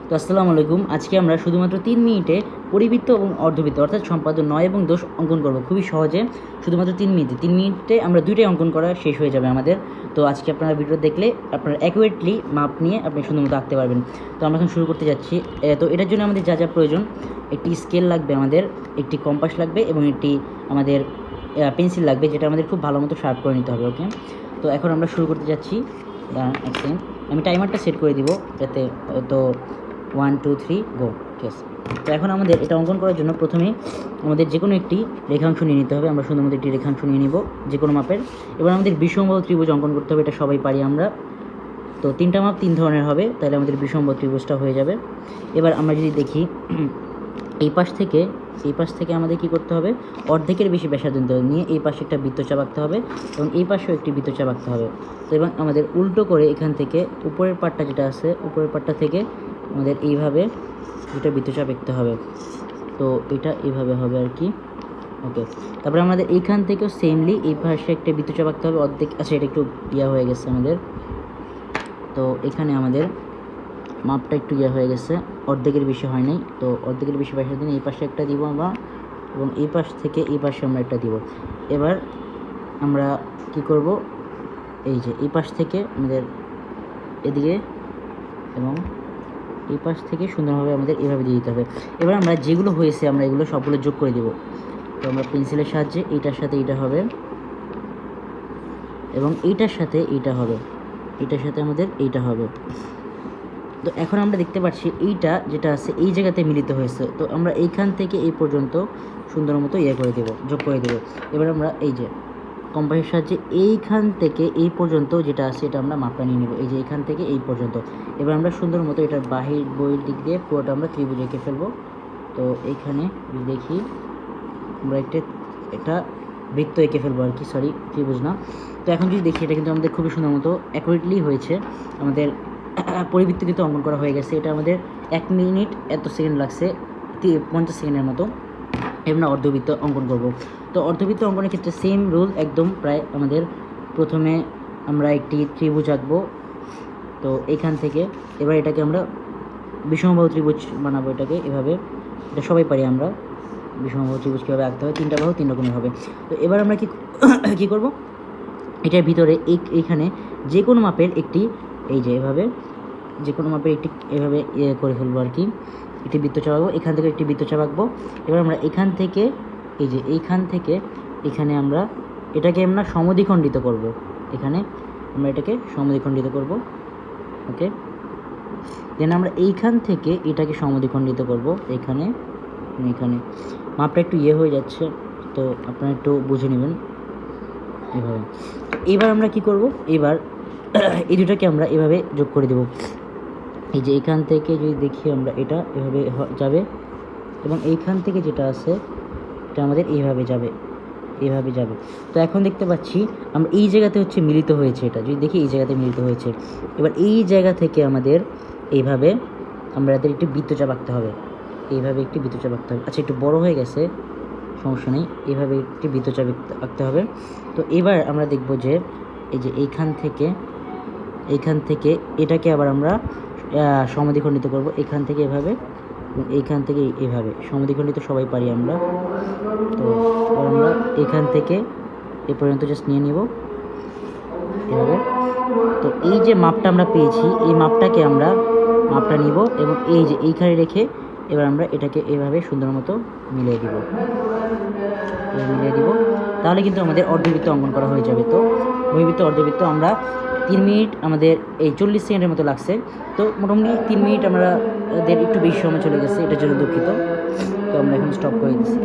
তো আসসালামু আলাইকুম। আজকে আমরা শুধুমাত্র 3 মিনিটে পরিবৃত্ত এবং অর্ধবৃত্ত অর্থাৎ সম্পাদ্য নয় এবং দোষ অঙ্কন করব খুবই সহজে, শুধুমাত্র 3 মিনিটে আমরা দুইটাই অঙ্কন করা শেষ হয়ে যাবে আমাদের। তো আজকে আপনারা ভিডিও দেখলে আপনারা অ্যাকুরেটলি মাপ নিয়ে আপনি সুন্দর মতো আঁকতে পারবেন। তো আমরা এখন শুরু করতে যাচ্ছি। তো এটার জন্য আমাদের যা যা প্রয়োজন, একটি স্কেল লাগবে আমাদের, একটি কম্পাস লাগবে এবং একটি আমাদের পেন্সিল লাগবে, যেটা আমাদের খুব ভালো মতো শার্প করে নিতে হবে। ওকে, তো এখন আমরা শুরু করতে যাচ্ছি। এক সেকেন্ড, আমি টাইমারটা সেট করে দিব যাতে, তো 1 2 3 গো। ঠিক আছে, তো এখন আমাদের এটা অঙ্কন করার জন্য প্রথমে আমাদের যে কোনো একটি রেখাংশ নিয়ে নিতে হবে। আমরা সুন্দর মতো একটি রেখাংশ নিয়ে নিব যে কোনো মাপের। এবার আমাদের বিষমবাহু ত্রিভুজ অঙ্কন করতে হবে, এটা সবাই পারি আমরা। তো 3টা মাপ 3 ধরনের হবে, তাহলে আমাদের বিষমবাহু ত্রিভুজটা হয়ে যাবে। এবার আমরা যদি দেখি, এই পাশ থেকে আমাদের কি করতে হবে, অর্ধেকের বেশি ব্যাসার্ধ নিয়ে এই পাশে একটা বৃত্তচাপ আঁকতে হবে এবং এই পাশেও একটি বৃত্তচাপ আঁকতে হবে। তো এবং আমাদের উল্টো করে এখান থেকে উপরের পাটটা যেটা আছে, উপরের পাটটা থেকে আমাদের এইভাবে দুটো বৃত্তচাপ আঁকতে হবে। তো এটা এইভাবে হবে আর কি। ওকে, তারপরে আমাদের এইখান থেকেও সেমলি এই পাশে একটা বৃত্তচাপ আঁকতে হবে অর্ধেক। আচ্ছা, এটা একটু হয়ে গেছে আমাদের। তো এখানে আমাদের মাপটা একটু হয়ে গেছে, অর্ধেকের বেশি হয় নাই। তো অর্ধেকের বেশি পাশের দিন এই পাশে একটা দিব আমরা, এবং এই পাশ থেকে এই পাশে আমরা একটা দিব। এবার আমরা কি করব, এই যে এই পাশ থেকে আমাদের এদিকে এবং এই পাশ থেকে সুন্দরভাবে আমাদের এভাবে দিয়ে দিতে হবে। এবার আমরা যেগুলো হয়েছে আমরা এগুলো সবগুলো যোগ করে দেব। তো আমরা পেন্সিলের সাহায্যে এইটার সাথে এইটা হবে এবং এইটার সাথে এইটা হবে, এইটার সাথে আমাদের এইটা হবে। তো এখন আমরা দেখতে পাচ্ছি এইটা যেটা আছে এই জায়গাতে মিলিত হয়েছে। তো আমরা এইখান থেকে এই পর্যন্ত সুন্দর মতো করে দেব, যোগ করে দেব। এবার আমরা এই যে কম্পাসের সাহায্যে এইখান থেকে এই পর্যন্ত যেটা আছে এটা আমরা মাপটা নিয়ে নেব, এই যে এইখান থেকে এই পর্যন্ত। এবার আমরা সুন্দর মতো এটার বইয়ের দিক দিয়ে পুরোটা আমরা ত্রিভুজ এঁকে ফেলবো। তো এইখানে যদি দেখি, আমরা একটা বৃত্ত এঁকে ফেলবো আর কি, সরি ত্রিভুজ না। তো এখন যদি দেখি, এটা কিন্তু আমাদের খুবই সুন্দর মতো অ্যাকুরেটলি হয়েছে। আমাদের পরিবৃত্ত কিন্তু অঙ্কন করা হয়ে গেছে। এটা আমাদের 1 মিনিট এত সেকেন্ড লাগছে, 50 সেকেন্ডের মতো। আমরা অর্ধবৃত্ত অঙ্কন করব। তো অর্ধবৃত্ত অঙ্কনের ক্ষেত্রে সেম রুল একদম প্রায়। আমাদের প্রথমে আমরা একটি ত্রিভুজ আঁকবো। তো এইখান থেকে এবার এটাকে আমরা বিষমবাহু ত্রিভুজ বানাবো, এটাকে এভাবে। এটা সবাই পারি আমরা, বিষমবাহু ত্রিভুজ কীভাবে আঁকতে হয়, 3টা বাহু 3 রকমের হবে। তো এবার আমরা কি করব, এটার ভিতরে এইখানে যে কোনো মাপের একটি, এই যে এভাবে যে কোনো মাপের একটি এভাবে করে ফেলবো আর কি, একটি বৃত্তচাপ আঁকবো। এখান থেকে একটি বৃত্তচাপ আঁকবো। এবার আমরা এখান থেকে এই যে এইখান থেকে এখানে আমরা এটাকে আমরা সমদ্বিখণ্ডিত করব। এখানে আমরা এটাকে সমদ্বিখণ্ডিত করব। ওকে, দেন আমরা এইখান থেকে এটাকে সমদ্বিখণ্ডিত করব এখানে। মাপটা একটু হয়ে যাচ্ছে, তো আপনারা একটু বুঝে নেবেন এভাবে। এবার আমরা কি করব, এবার এই দুটাকে আমরা এভাবে যোগ করে দেব। এই যে এইখান থেকে যদি দেখি আমরা, এটা এভাবে যাবে এবং এইখান থেকে যেটা আছে এটা আমাদের এইভাবে যাবে। তো এখন দেখতে পাচ্ছি আমরা এই জায়গাতে হচ্ছে মিলিত হয়েছে, এটা যদি দেখি এই জায়গাতে মিলিত হয়েছে। এবার এই জায়গা থেকে আমাদের এইভাবে আমরা এদের একটি বৃত্তচাপ আঁকতে হবে, এইভাবে একটি বৃত্তচাপ আঁকতে হবে। আচ্ছা, একটু বড় হয়ে গেছে, সমস্যা নেই, এইভাবে একটি বৃত্তচাপ আঁকতে হবে। তো এবার আমরা দেখব যে এই যে এইখান থেকে এটাকে আবার আমরা সমদ্বিখণ্ডিত করব। এখান থেকে এভাবে এবং এইখান থেকে এইভাবে সমদ্বিখণ্ডিত সবাই পারি আমরা। তো আমরা এখান থেকে এ পর্যন্ত জাস্ট নিয়ে নিব এভাবে। তো এই যে মাপটা আমরা পেয়েছি, এই মাপটাকে আমরা মাপটা নিব এবং এই যে এইখানে রেখে এবার আমরা এটাকে এভাবে সুন্দর মতো মিলিয়ে দিব। তাহলে কিন্তু আমাদের অর্ধবৃত্ত অঙ্কন করা হয়ে যাবে। তো বহির্বৃত্ত অর্ধবৃত্ত আমরা 3 মিনিট, আমাদের এই 40 সেকেন্ডের মতো লাগছে। তো মোটামুটি 3 মিনিট আমাদের একটু বেশি সময় চলে গেছে, এটার জন্য দুঃখিত। তো আমরা এখন স্টপ করে দিচ্ছি।